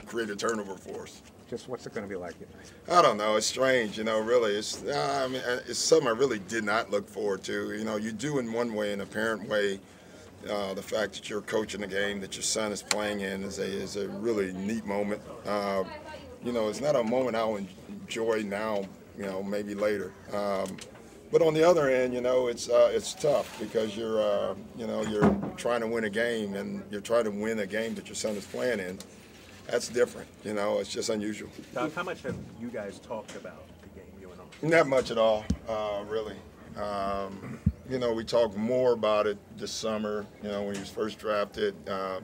create a turnover for us. Just what's it going to be like? I don't know. It's strange, really. I mean, it's something I really did not look forward to. You do in one way, in a parent way. The fact that you're coaching a game that your son is playing in is a really neat moment. It's not a moment I'll enjoy now. Maybe later. But on the other end, it's tough because you're trying to win a game, and you're trying to win a game that your son is playing in. That's different, it's just unusual. Doc, how much have you guys talked about the game, you and all? Not much at all, really. We talked more about it this summer, when he was first drafted. As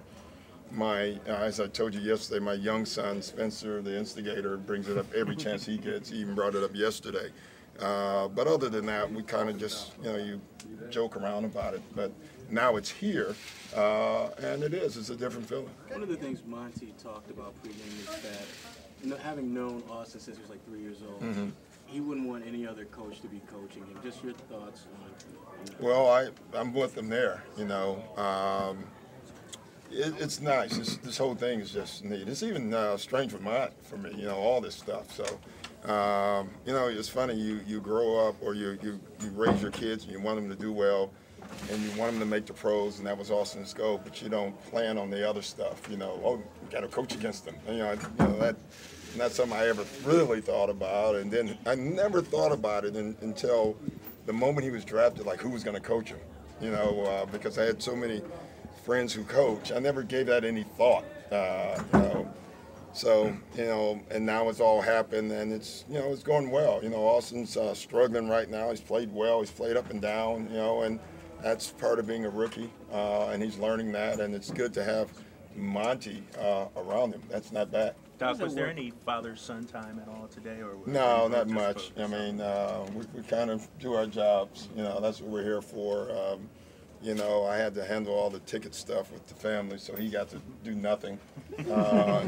I told you yesterday, my young son, Spencer, the instigator, brings it up every chance he gets. He even brought it up yesterday. But other than that, we kind of just, you joke around about it. But now it's here, and it's a different feeling. One of the things Monty talked about pregame is that, having known Austin since he was like 3 years old, he wouldn't want any other coach to be coaching him. Just your thoughts on Well, I'm with him there, It's nice. This whole thing is just neat. It's even strange for me, all this stuff. So, it's funny. You grow up, or you raise your kids, and you want them to do well, and you want them to make the pros, and that was Austin's goal. But you don't plan on the other stuff. You got to coach against them. That's not something I ever really thought about. And then I never thought about it until the moment he was drafted, like who was going to coach him. Because I had so many friends who coach, I never gave that any thought, So, and now it's all happened, and it's going well. Austin's struggling right now. He's played well. He's played up and down, and that's part of being a rookie, and he's learning that, and it's good to have Monty around him. That's not bad. Doc, was there any father-son time at all today? Or no, not much. I mean, we kind of do our jobs. That's what we're here for. I had to handle all the ticket stuff with the family, so he got to do nothing,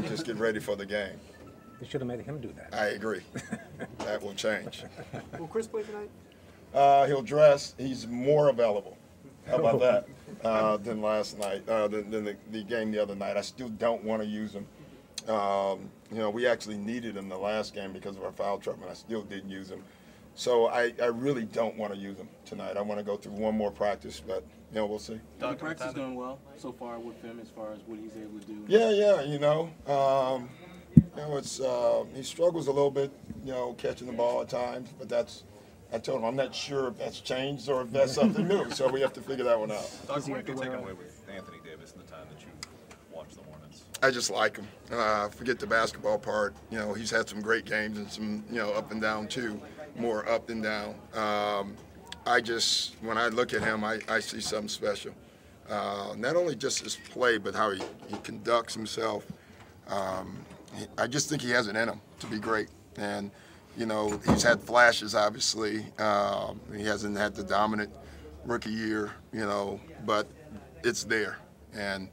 just get ready for the game. You should have made him do that. I agree. That will change. Will Chris play tonight? He'll dress. He's more available. How about that? Than last night, than the game the other night. I still don't want to use him. We actually needed him the last game because of our foul trouble, and I still didn't use him. So I really don't want to use him tonight. I want to go through one more practice, but we'll see. The practice is going well so far with him as far as what he's able to do. Yeah. He struggles a little bit, catching the ball at times, but I told him I'm not sure if that's changed or if that's something new. So we have to figure that one out. Doc, what have you taken away with Anthony Davis in the time that you watched the Hornets? I just like him. Forget the basketball part. He's had some great games and some, up and down too. More up and down. When I look at him, I see something special. Not only just his play, but how he conducts himself. I just think he has it in him to be great. And, he's had flashes, obviously. He hasn't had the dominant rookie year, but it's there. And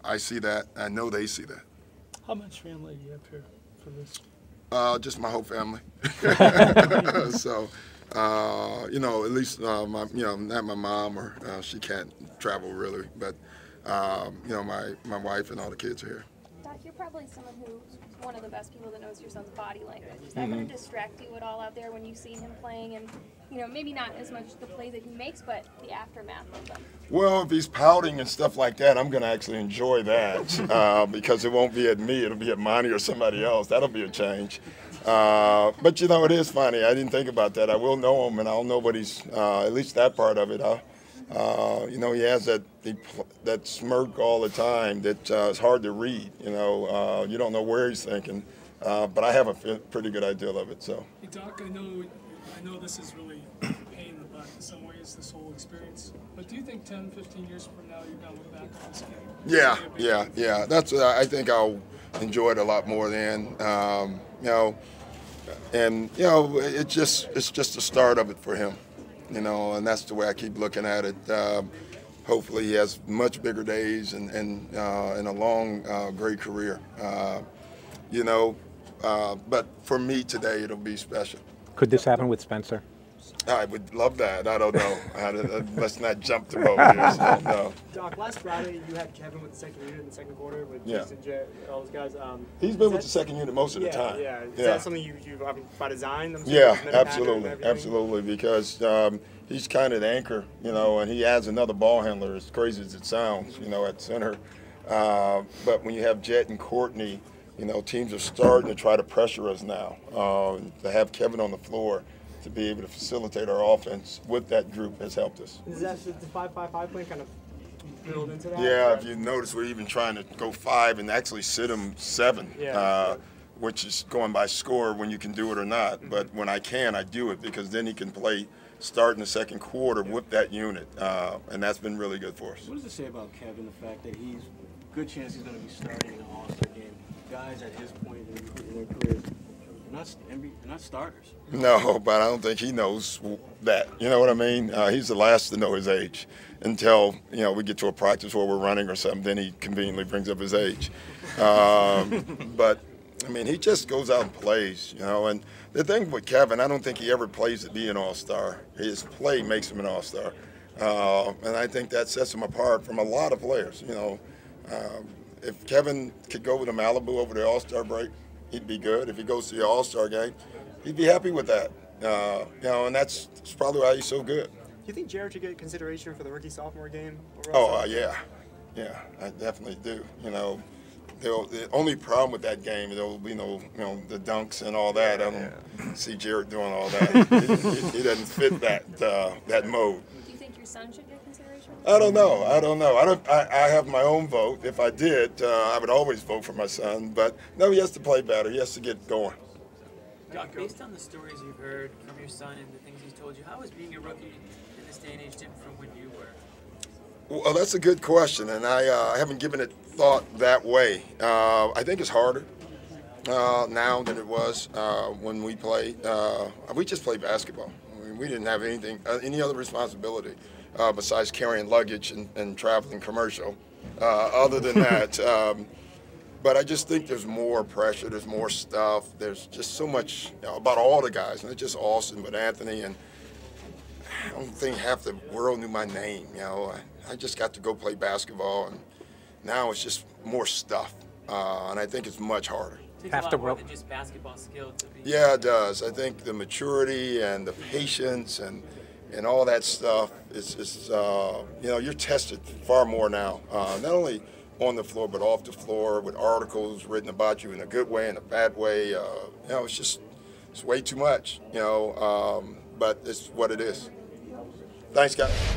I see that. I know they see that. How much family do you have here for this? Just my whole family. So, at least, not my mom, or she can't travel really, but, my wife and all the kids are here. Doc, you're probably someone who's one of the best people that knows your son's body language. Is that going to distract you at all out there when you see him playing and, maybe not as much the plays that he makes, but the aftermath of them? Well, if he's pouting and stuff like that, I'm going to actually enjoy that because it won't be at me. It'll be at Monty or somebody else. That'll be a change. But, it is funny. I didn't think about that. I will know him, and I'll know what he's, at least that part of it. He has that smirk all the time that is hard to read. You don't know where he's thinking. But I have a pretty good idea of it. So. Hey, Doc, I know this is really a pain in the butt in some ways, this whole experience. But do you think 10, 15 years from now you're going to look back on this game? Yeah. That's I think I'll enjoy it a lot more then. It's just the start of it for him. And that's the way I keep looking at it. Hopefully he has much bigger days and a long, great career. But for me today, it'll be special. Could this happen with Spencer? I would love that. I don't know. Let's not jump the boat here. So, no. Doc, last Friday you had Kevin with the second unit in the second quarter with Yeah. Jason, Jet, all those guys. He's been with the second unit most of the time. Yeah. Is that something you by design? Yeah, absolutely. Because he's kind of the anchor, you know, and he adds another ball handler, as crazy as it sounds, you know, at center. But when you have Jet and Courtney, you know, teams are starting to try to pressure us now. To have Kevin on the floor to be able to facilitate our offense with that group has helped us. Is that the 5-5-5 plan kind of build into that? Yeah, if you notice, we're even trying to go 5 and actually sit him 7, which is going by score when you can do it or not. But when I can, I do it because then he can play start in the second quarter with that unit, and that's been really good for us. What does it say about Kevin, the fact that he's good chance he's going to be starting in the All-Star game? Guys at his point in their careers, not starters. No, but I don't think he knows that. You know what I mean? He's the last to know his age until, you know, we get to a practice where we're running or something. Then he conveniently brings up his age. But, I mean, he just goes out and plays, you know. And the thing with Kevin, I don't think he ever plays to be an all-star. His play makes him an all-star. And I think that sets him apart from a lot of players, you know. If Kevin could go to Malibu over the All-Star break, he'd be good. If he goes to the All-Star game, he'd be happy with that. You know, and that's probably why he's so good. Do you think Jared should get consideration for the rookie-sophomore game? Yeah, I definitely do. You know, the only problem with that game, there'll be no, you know, the dunks and all that. I don't see Jared doing all that. he doesn't fit that mode. Do you think your son should get consideration? I don't know. I have my own vote. If I did, I would always vote for my son. But no, he has to play better. He has to get going. Doc, based on the stories you've heard from your son and the things he's told you, how is being a rookie in this day and age different from when you were? Well, that's a good question, and I haven't given it thought that way. I think it's harder now than it was when we played. We just played basketball. I mean, we didn't have any other responsibility besides carrying luggage and traveling commercial. Other than that, but I just think there's more pressure. There's more stuff. There's just so much about all the guys, and it's just Austin, but Anthony, and I don't think half the world knew my name. You know, I just got to go play basketball, and now it's just more stuff, and I think it's much harder. It takes a lot more than just basketball skill to be. Yeah, it does. I think the maturity and the patience and all that stuff is you know, you're tested far more now, not only on the floor but off the floor with articles written about you in a good way and a bad way. You know, it's way too much. You know, but it's what it is. Thanks, guys.